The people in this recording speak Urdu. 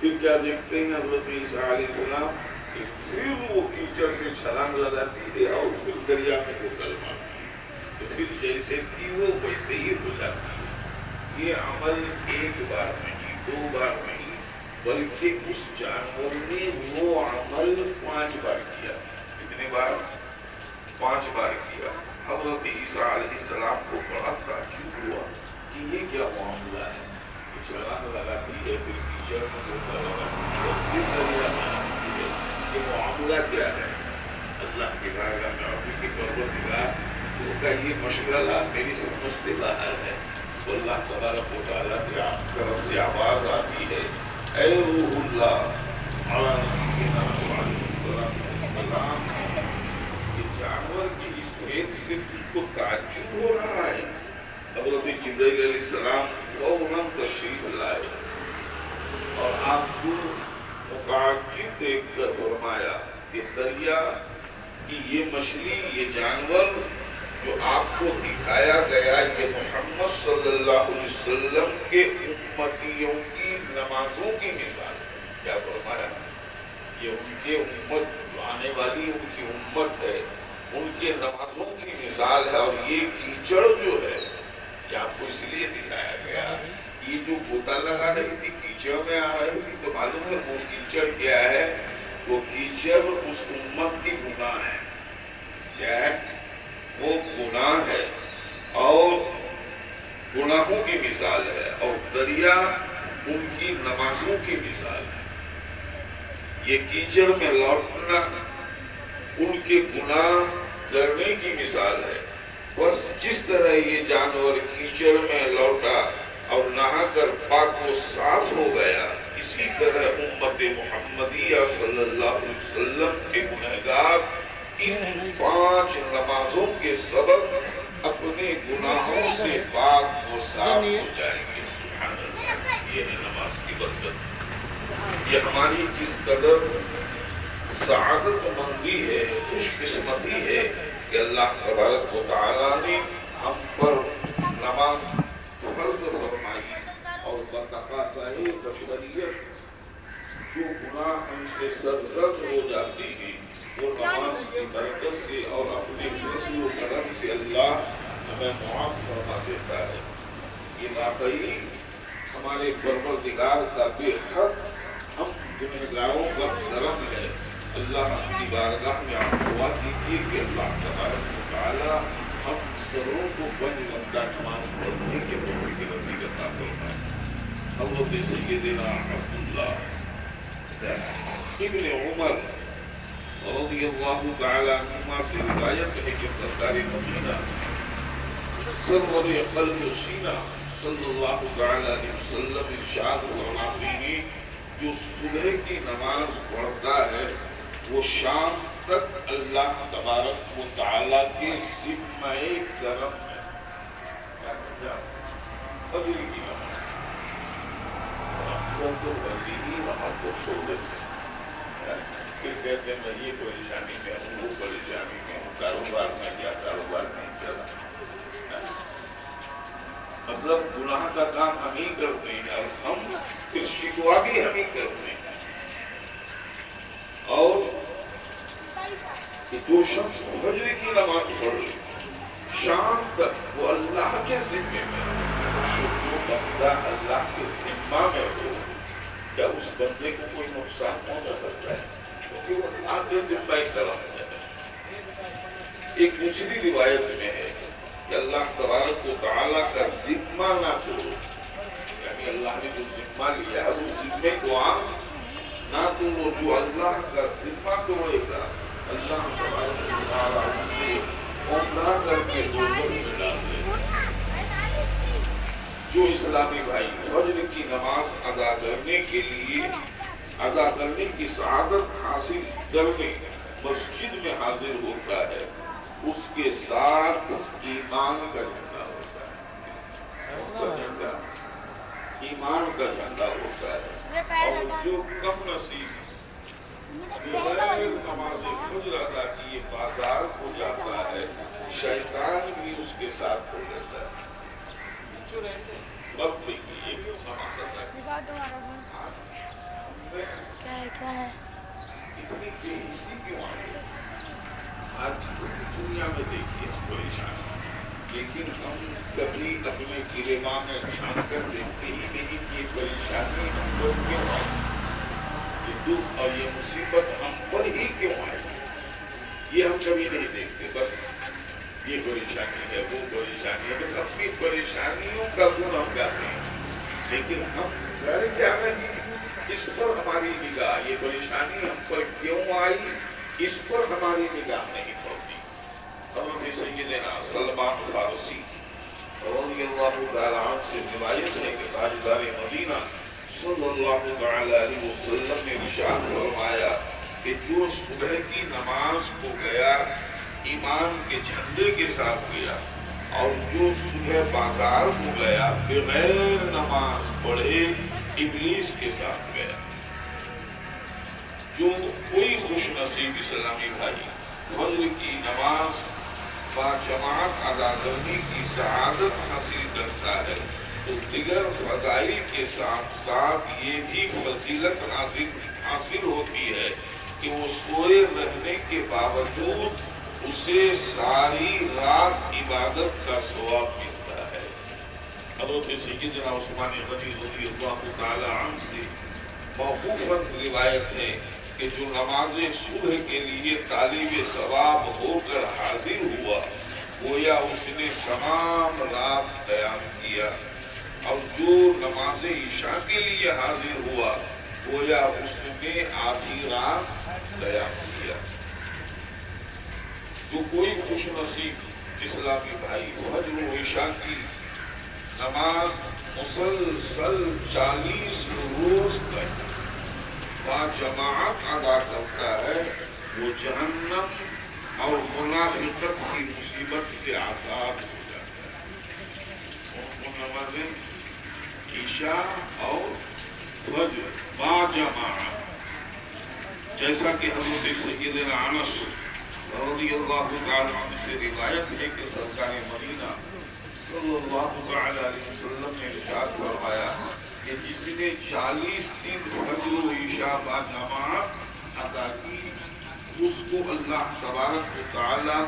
پھر کیا دیکھتے ہیں حضرت عیسیٰ علیہ السلام کہ پھر وہ کیچڑ سے چھلانگ لگاتی ہے اور پھر دریا میں ڈال مارتی ہے، تو پھر جیسے تھی وہ ویسے ہی ہو جاتی ہے۔ یہ عمل ایک بار نہیں، دو بار نہیں، بلکہ اس جانور نے وہ عمل 5 بار کیا۔ کتنے بار؟ 5 بار کیا۔ حضرت عیسیٰ علیہ السلام کو بڑا تعجب ہوا کہ یہ کیا معاملہ ہے، چھلانگ لگاتی ہے پھر کیچڑ میں ہوتا لگاتی ہے پھر دریا میں آتی ہے، یہ معاملہ کیا ہے؟ اللہ کی بارگاہ میں عرض کی پروردگار، اس کا یہ مشغلہ میری سمجھ سے باہر ہے۔ تو اللہ تبارک و تعالیٰ کی آپ طرف سے آواز آتی ہے، اے روح اللہ علیہ السلام، یہ جانور کی اس بھید سے تم کو تعجب ہو رہا ہے؟ حضرت جبرائیل علیہ السلام فوراً تشریف لائے اور آپ کو متعجب دیکھ کر فرمایا کہ دریا کی یہ مچھلی، یہ جانور جو آپ کو دکھایا گیا، یہ محمد صلی اللہ علیہ وسلم کے امتیوں کی نمازوں کی مثال ہے۔ کیا فرمایا؟ یہ ان کے امت جو آنے والی ان کی امت ہے، ان کے نمازوں کی مثال ہے۔ اور یہ کیچڑ جو ہے یہ آپ کو اس لیے دکھایا گیا، یہ جو غوطہ لگا رہی تھی کیچڑ میں آ رہی تھی، تو معلوم ہے وہ کیچڑ کیا ہے؟ وہ کیچڑ اس امت کی گناہ ہے۔ کیا ہے؟ وہ گناہ ہے اور گناہوں کی مثال ہے، اور دریا ان کی نمازوں کی مثال ہے۔ یہ کیچڑ میں لوٹنا ان کے گناہ کرنے کی مثال ہے۔ بس جس طرح یہ جانور کیچڑ میں لوٹا اور نہا کر پاک و صاف ہو گیا، اسی طرح امت محمدیہ صلی اللہ علیہ وسلم کے گنہگار ان 5 نمازوں کے سبب اپنے گناہوں سے پاک و صاف ہو جائیں گے۔ سبحان اللہ، یہ ہے نماز کی برکت۔ یہ ہماری کس قدر سعادت مندی ہے، خوش قسمتی ہے کہ اللہ تبارک و تعالیٰ نے ہم پر نماز فرض فرمائی، اور بتقاضائے بشریت جو گناہ ہم سے سرزد ہو جاتے ہیں وہ نماز کی برکت سے اور اپنے فضل و کرم سے اللہ ہمیں معاف فرما دیتا ہے۔ یہ واقعی ہمارے پروردگار کا بے حد ہم گنہگاروں کا کرم ہے۔ اللہ کی بارگاہ میں آپ دعا کیجیے کہ اللہ تبارک و تعالیٰ ہم سروں کو بند بندہ نماز پڑھنے کے موقع کی نصیب عطا فرمائے۔ حضرت سیدنا عبداللہ ابن عمر رضی اللہ تعالیٰ عنہما سے روایت ہے کہ سرکار مدینہ سرور قلب و سینہ صلی اللہ تعالیٰ علیہ وسلم ارشاد فرماتے ہیں، جو صبح کی نماز پڑھتا ہے وہ شام تک اللہ تبارک و تعالیٰ کے ذمہ کرم ہے۔ کیا سمجھا؟ فجر کی نماز اکثر تو بندی وہاں کو چھوڑ دیتے ہیں، پھر کہتے ہیں میں یہ پریشانی میں ہوں، وہ پریشانی میں ہوں، کاروبار میں کیا کاروبار نہیں چلا، مطلب گناہ کا کام ہم ہی کرتے ہیں اور ہم پھر شکوا بھی ہم ہی کرتے ہیں۔ اور کہ جو شخص فجر کی نماز پڑھے شام تک وہ اللہ کے ذمے میں، جو بندہ اللہ کے ذمہ میں ہو، کیا اس بندے کو کوئی نقصان پہنچا سکتا ہے؟ کیونکہ وہ اللہ کے ذمہ کرم ہے۔ ایک دوسری روایت میں ہے کہ اللہ تبارک و تعالیٰ کا ذمہ نہ کرو، یعنی اللہ نے جو ذمہ لیا ہے وہ ذمے کو نہ کرو، جو اللہ کا ذمہ کرے گا اللہ تبارک و تعالیٰ اسے عمدہ کر کے دوزخ میں ڈال دے گا۔ جو اسلامی بھائی فجر کی نماز ادا کرنے کے لیے ادا کرنے کی سعادت حاصل کرنے مسجد میں حاضر ہوتا ہے، اس کے ساتھ ایمان کا جھنڈا ہوتا ہے، ایمان کا جھنڈا ہوتا ہے۔ اور جو کم نصیب بغیر نماز فجر ادا کیے بازار ہو جاتا ہے، شیطان بھی اس کے ساتھ ہو جاتا ہے۔ وقت کی نماز ادا کیا ہے اتنی بے حسی کیوں آئی؟ آج پوری دنیا میں دیکھیے ہم پریشان ہیں، لیکن ہم کبھی اپنے گریباں میں جھانک کر دیکھتے ہی نہیں کہ یہ پریشانی ہم پر کیوں آئی، یہ دکھ اور یہ مصیبت ہم پر ہی کیوں آئی، یہ ہم کبھی نہیں دیکھتے۔ بس یہ پریشانی ہے، وہ پریشانی ہے، بس اپنی پریشانیوں کا گن ہم گاتے ہیں، لیکن ہم گھر کیا نہیں، اس پر ہماری نگاہ، یہ پریشانی ہم پر کیوں آئی اس پر ہماری نگاہ نہیں پڑتی۔ حضرت سیدنا سلمان فارسی رضی اللہ تعالیٰ عنہ سے روایت ہے کہ تاجدار مدینہ صلی اللہ تعالیٰ علیہ وسلم نے ارشاد فرمایا کہ جو صبح کی نماز کو گیا ایمان کے جھنڈے کے ساتھ گیا، اور جو صبح بازار کو گیا بغیر نماز پڑھے ابلیس کے ساتھ گیا۔ جو کوئی خوش نصیب اسلامی بھائی فجر کی نماز با جماعت ادا کرنے کی سعادت حاصل کرتا ہے تو دیگر فضائل کے ساتھ ساتھ یہ بھی فضیلت حاصل ہوتی ہے کہ وہ سوئے رہنے کے باوجود اسے ساری رات عبادت کا ثواب ملتا ہے۔ حضرت سیدنا عثمان غنی رضی اللہ تعالی عنہ سے موقوفاً روایت ہے کہ جو نماز صبح کے لیے طالب ثواب ہو کر حاضر ہوا گویا اس نے تمام رات قیام کیا، اور جو نماز عشاء کے لیے حاضر ہوا گویا اس نے آدھی رات قیام کیا۔ جو کوئی خوش نصیب اسلامی بھائی فجر و عشاء کی نماز مسلسل 40 روز تک با جماعت ادا کرتا ہے وہ جہنم اور منافقت کی مصیبت سے آزاد ہو جاتا ہے۔ ان نمازیں عشاء اور فجر با جماعت، جیسا کہ حضرت سیدنا انس رضی اللہ تعالی عنہ سے روایت ہے کہ سرکار مدینہ صلی اللہ تعالی علیہ وسلم نے ارشاد فرمایا کہ جس نے 40 دن فجر و عشاء با جماعت ادا کی اس کو اللہ تبارک و تعالیٰ